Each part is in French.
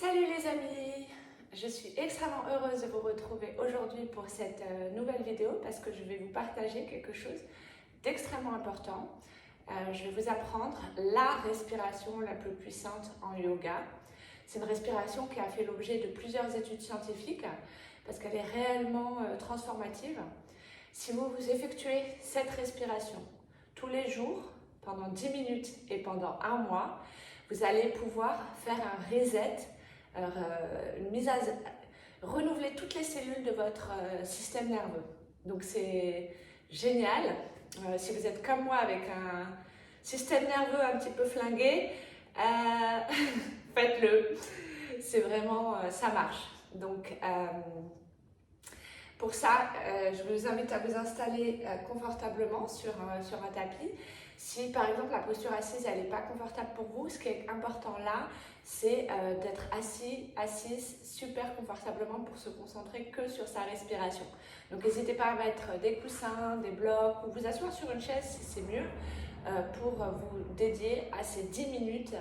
Salut les amis! Je suis extrêmement heureuse de vous retrouver aujourd'hui pour cette nouvelle vidéo parce que je vais vous partager quelque chose d'extrêmement important. Je vais vous apprendre la respiration la plus puissante en yoga. C'est une respiration qui a fait l'objet de plusieurs études scientifiques parce qu'elle est réellement transformative. Si vous effectuez cette respiration tous les jours, pendant 10 minutes et pendant un mois, vous allez pouvoir faire un reset, une mise à renouveler toutes les cellules de votre système nerveux. Donc c'est génial. Si vous êtes comme moi avec un système nerveux un petit peu flingué, faites-le. C'est vraiment, ça marche. Donc pour ça, je vous invite à vous installer confortablement sur un tapis. Si par exemple la posture assise elle n'est pas confortable pour vous, ce qui est important là, c'est d'être assise super confortablement pour se concentrer que sur sa respiration. Donc n'hésitez pas à mettre des coussins, des blocs ou vous asseoir sur une chaise si c'est mieux pour vous dédier à ces 10 minutes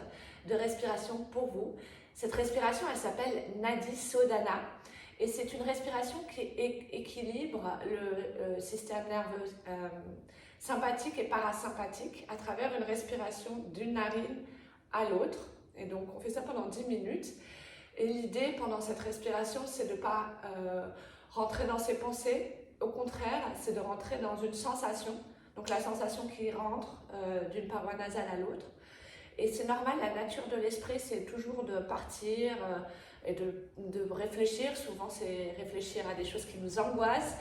de respiration pour vous. Cette respiration elle s'appelle Nadi Sodhana. Et c'est une respiration qui équilibre le système nerveux sympathique et parasympathique à travers une respiration d'une narine à l'autre. Et donc on fait ça pendant 10 minutes. Et l'idée pendant cette respiration, c'est de ne pas rentrer dans ses pensées. Au contraire, c'est de rentrer dans une sensation. Donc la sensation qui rentre d'une paroi nasale à l'autre. Et c'est normal, la nature de l'esprit, c'est toujours de partir et de réfléchir. Souvent, c'est réfléchir à des choses qui nous angoissent.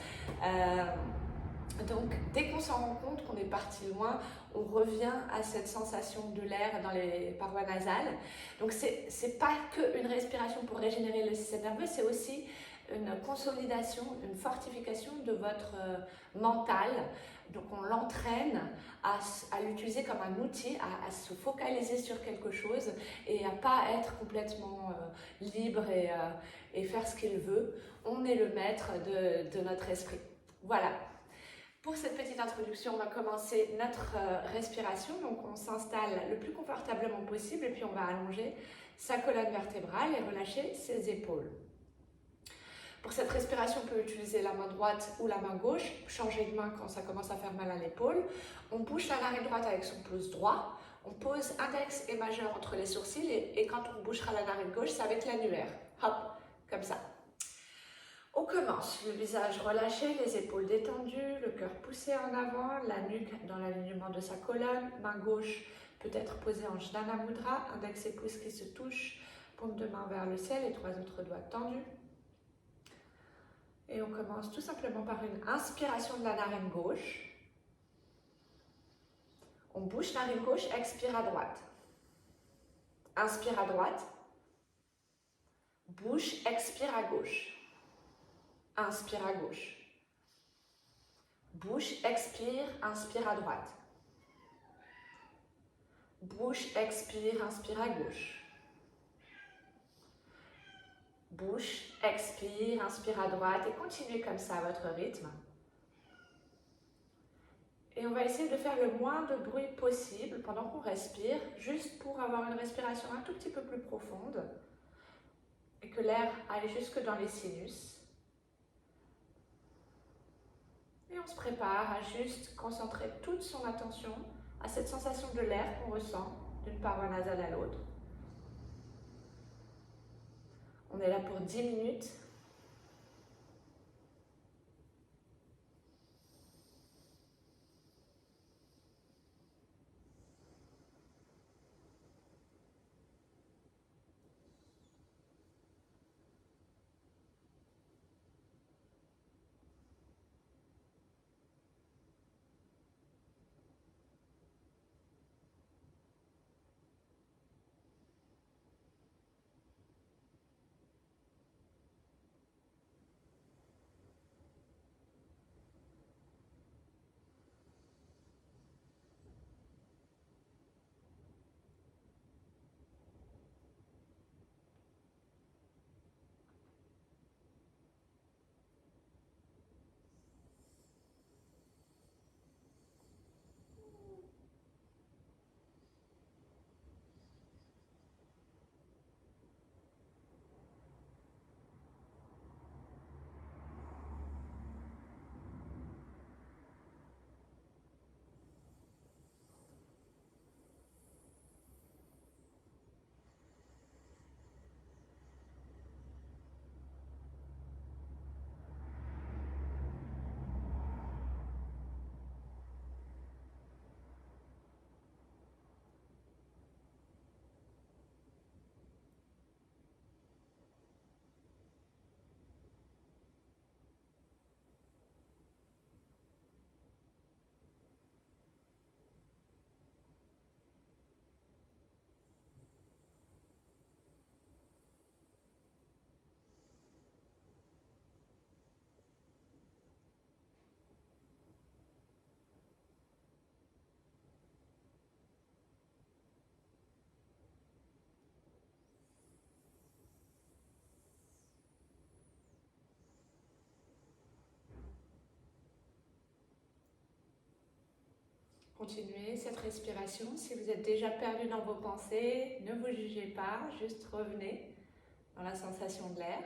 Donc, dès qu'on s'en rend compte qu'on est parti loin, on revient à cette sensation de l'air dans les parois nasales. Donc, c'est pas qu'une respiration pour régénérer le système nerveux, c'est aussi une consolidation, une fortification de votre mental. Donc on l'entraîne à l'utiliser comme un outil, à se focaliser sur quelque chose et à pas être complètement libre et faire ce qu'il veut. On est le maître de notre esprit. Voilà. Pour cette petite introduction, on va commencer notre respiration. Donc on s'installe le plus confortablement possible et puis on va allonger sa colonne vertébrale et relâcher ses épaules. Pour cette respiration, on peut utiliser la main droite ou la main gauche, changer de main quand ça commence à faire mal à l'épaule. On bouche la narine droite avec son pouce droit, on pose index et majeur entre les sourcils et quand on bouchera la narine gauche, c'est avec l'annulaire. Hop, comme ça. On commence, le visage relâché, les épaules détendues, le cœur poussé en avant, la nuque dans l'alignement de sa colonne, main gauche peut être posée en Jnana Mudra, index et pouce qui se touchent, paume de main vers le ciel et 3 autres doigts tendus. Et on commence tout simplement par une inspiration de la narine gauche. On bouche narine gauche, expire à droite. Inspire à droite. Bouche, expire à gauche. Inspire à gauche. Bouche, expire, inspire à droite. Bouche, expire, inspire à gauche. Bouche, expire, inspire à droite et continuez comme ça à votre rythme. Et on va essayer de faire le moins de bruit possible pendant qu'on respire, juste pour avoir une respiration un tout petit peu plus profonde et que l'air aille jusque dans les sinus. Et on se prépare à juste concentrer toute son attention à cette sensation de l'air qu'on ressent d'une paroi nasale à l'autre. On est là pour 10 minutes. continuer cette respiration. Si vous êtes déjà perdu dans vos pensées, ne vous jugez pas, juste revenez dans la sensation de l'air.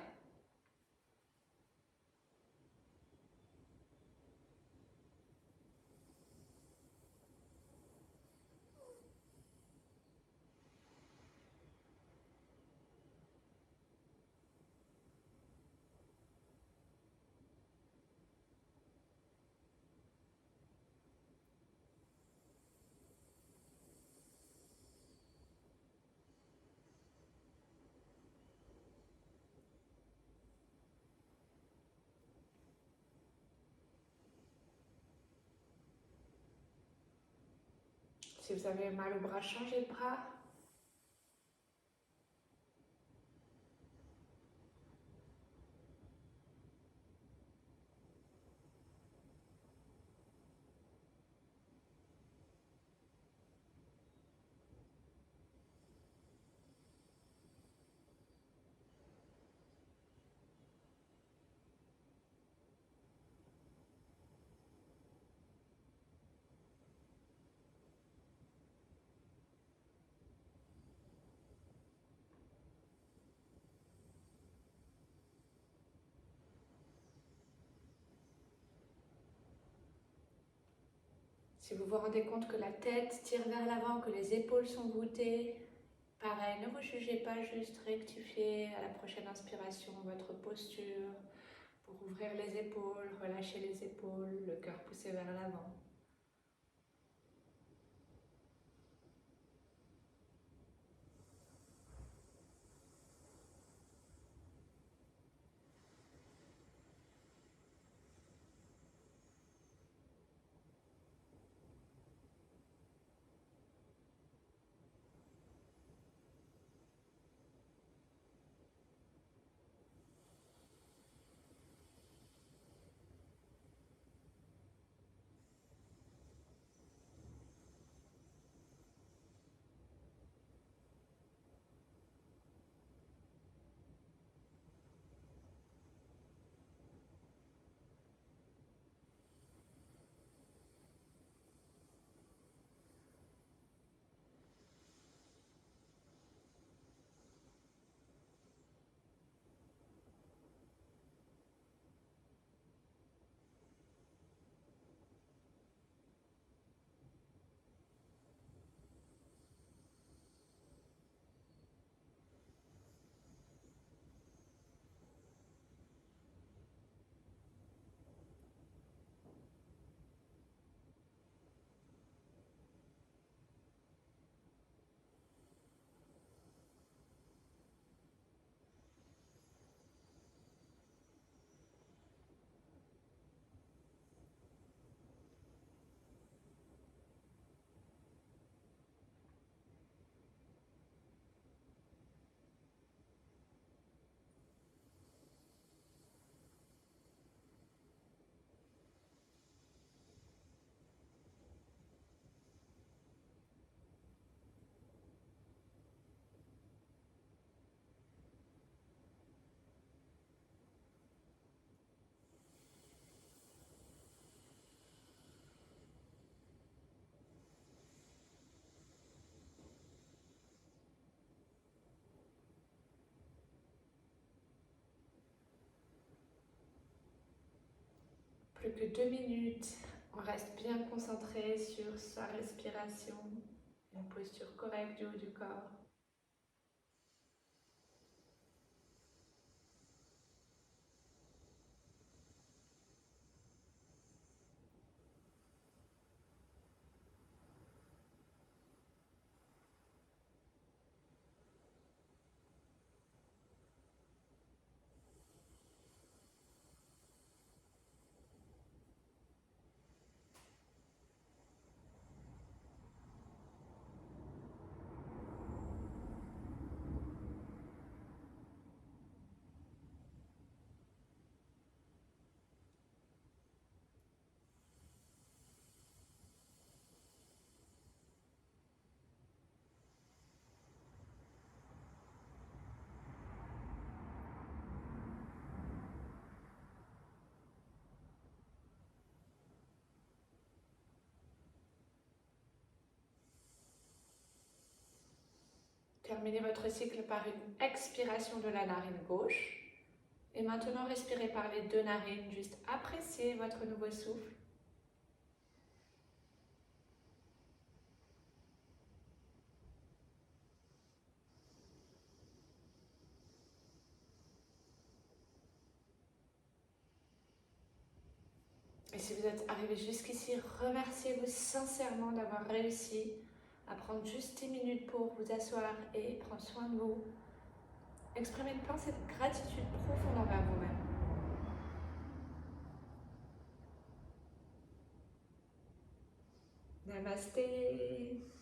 Si vous avez mal au bras, changez de bras. Si vous vous rendez compte que la tête tire vers l'avant, que les épaules sont voûtées, pareil, ne vous jugez pas, juste rectifiez à la prochaine inspiration votre posture pour ouvrir les épaules, relâcher les épaules, le cœur poussé vers l'avant. Plus que 2 minutes, on reste bien concentré sur sa respiration, une posture correcte du haut du corps. Terminez votre cycle par une expiration de la narine gauche. Et maintenant, respirez par les deux narines, juste appréciez votre nouveau souffle. Et si vous êtes arrivé jusqu'ici, remerciez-vous sincèrement d'avoir réussi à prendre juste 10 minutes pour vous asseoir et prendre soin de vous. Exprimez plein cette gratitude profonde envers vous-même. Namasté.